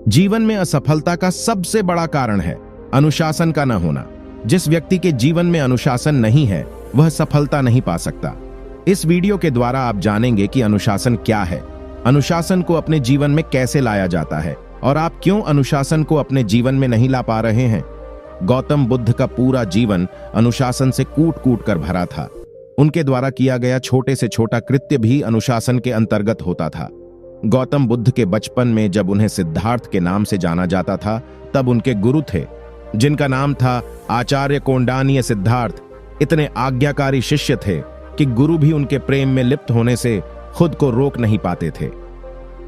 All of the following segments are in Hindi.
जीवन में असफलता का सबसे बड़ा कारण है अनुशासन का न होना। जिस व्यक्ति के जीवन में अनुशासन नहीं है वह सफलता नहीं पा सकता। इस वीडियो के द्वारा आप जानेंगे कि अनुशासन क्या है, अनुशासन को अपने जीवन में कैसे लाया जाता है और आप क्यों अनुशासन को अपने जीवन में नहीं ला पा रहे हैं। गौतम बुद्ध का पूरा जीवन अनुशासन से कूट कूट कर भरा था। उनके द्वारा किया गया छोटे से छोटा कृत्य भी अनुशासन के अंतर्गत होता था। गौतम बुद्ध के बचपन में जब उन्हें सिद्धार्थ के नाम से जाना जाता था, तब उनके गुरु थे जिनका नाम था आचार्य कौंडिन्य सिद्धार्थ। इतने आज्ञाकारी शिष्य थे कि गुरु भी उनके प्रेम में लिप्त होने से खुद को रोक नहीं पाते थे।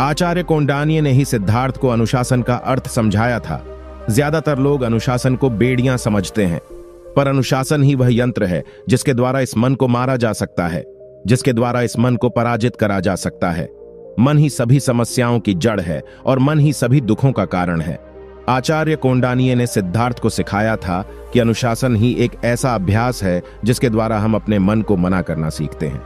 आचार्य कौंडिन्य ने ही सिद्धार्थ को अनुशासन का अर्थ समझाया था। ज्यादातर लोग अनुशासन को बेड़ियां समझते हैं, पर अनुशासन ही वह यंत्र है जिसके द्वारा इस मन को मारा जा सकता है, जिसके द्वारा इस मन को पराजित करा जा सकता है। मन ही सभी समस्याओं की जड़ है और मन ही सभी दुखों का कारण है। आचार्य कौंडिन्य ने सिद्धार्थ को सिखाया था कि अनुशासन ही एक ऐसा अभ्यास है जिसके द्वारा हम अपने मन को मना करना सीखते हैं।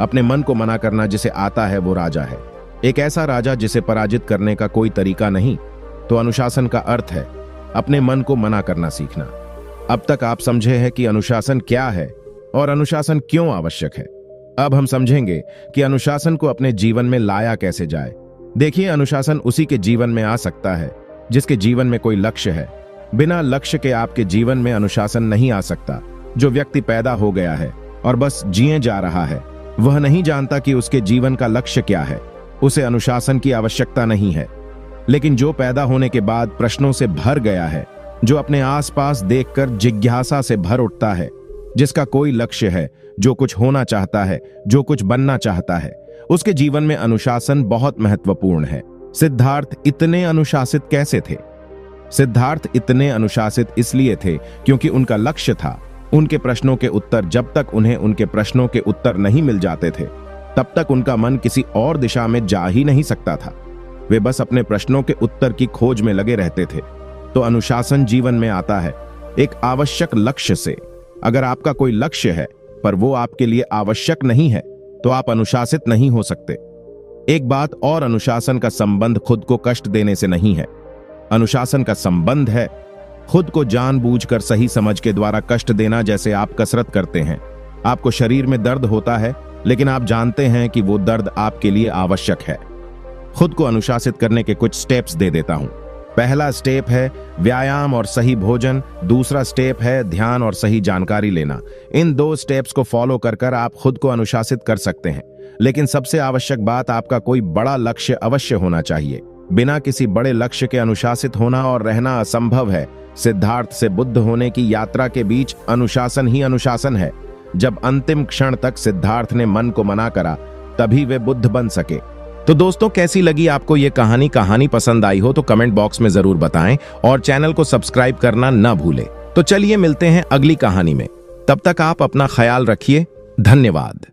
अपने मन को मना करना जिसे आता है वो राजा है, एक ऐसा राजा जिसे पराजित करने का कोई तरीका नहीं। तो अनुशासन का अर्थ है अपने मन को मना करना सीखना। अब तक आप समझे हैं कि अनुशासन क्या है और अनुशासन क्यों आवश्यक है। अब हम समझेंगे कि अनुशासन को अपने जीवन में लाया कैसे जाए। देखिए, अनुशासन उसी के जीवन में आ सकता है जिसके जीवन में कोई लक्ष्य है। बिना लक्ष्य के आपके जीवन में अनुशासन नहीं आ सकता। जो व्यक्ति पैदा हो गया है और बस जिए जा रहा है, वह नहीं जानता कि उसके जीवन का लक्ष्य क्या है। उसे अनुशासन की आवश्यकता नहीं है। लेकिन जो पैदा होने के बाद प्रश्नों से भर गया है, जो अपने आसपास देखकर जिज्ञासा से भर उठता है, जिसका कोई लक्ष्य है, जो कुछ होना चाहता है, जो कुछ बनना चाहता है, उसके जीवन में अनुशासन बहुत महत्वपूर्ण है। सिद्धार्थ इतने अनुशासित कैसे थे? सिद्धार्थ इतने अनुशासित इसलिए थे क्योंकि उनका लक्ष्य था। उनके प्रश्नों के उत्तर, जब तक उन्हें उनके प्रश्नों के उत्तर नहीं मिल जाते थे, तब तक उनका मन किसी और दिशा में जा ही नहीं सकता था। वे बस अपने प्रश्नों के उत्तर की खोज में लगे रहते थे। तो अनुशासन जीवन में आता है एक आवश्यक लक्ष्य से। अगर आपका कोई लक्ष्य है पर वो आपके लिए आवश्यक नहीं है, तो आप अनुशासित नहीं हो सकते। एक बात और, अनुशासन का संबंध खुद को कष्ट देने से नहीं है। अनुशासन का संबंध है खुद को जानबूझकर सही समझ के द्वारा कष्ट देना। जैसे आप कसरत करते हैं, आपको शरीर में दर्द होता है, लेकिन आप जानते हैं कि वो दर्द आपके लिए आवश्यक है। खुद को अनुशासित करने के कुछ स्टेप्स दे देता हूं। पहला स्टेप है व्यायाम और सही भोजन। दूसरा स्टेप है ध्यान और सही जानकारी लेना। इन दो स्टेप्स को फॉलो कर आप खुद को अनुशासित कर सकते हैं। लेकिन सबसे आवश्यक बात, आपका कोई बड़ा लक्ष्य अवश्य होना चाहिए। बिना किसी बड़े लक्ष्य के अनुशासित होना और रहना असंभव है। सिद्धार्थ से बुद्ध होने की यात्रा के बीच अनुशासन ही अनुशासन है। जब अंतिम क्षण तक सिद्धार्थ ने मन को मना करा, तभी वे बुद्ध बन सके। तो दोस्तों, कैसी लगी आपको ये कहानी पसंद आई हो तो कमेंट बॉक्स में जरूर बताएं और चैनल को सब्सक्राइब करना ना भूलें। तो चलिए मिलते हैं अगली कहानी में। तब तक आप अपना ख्याल रखिए। धन्यवाद।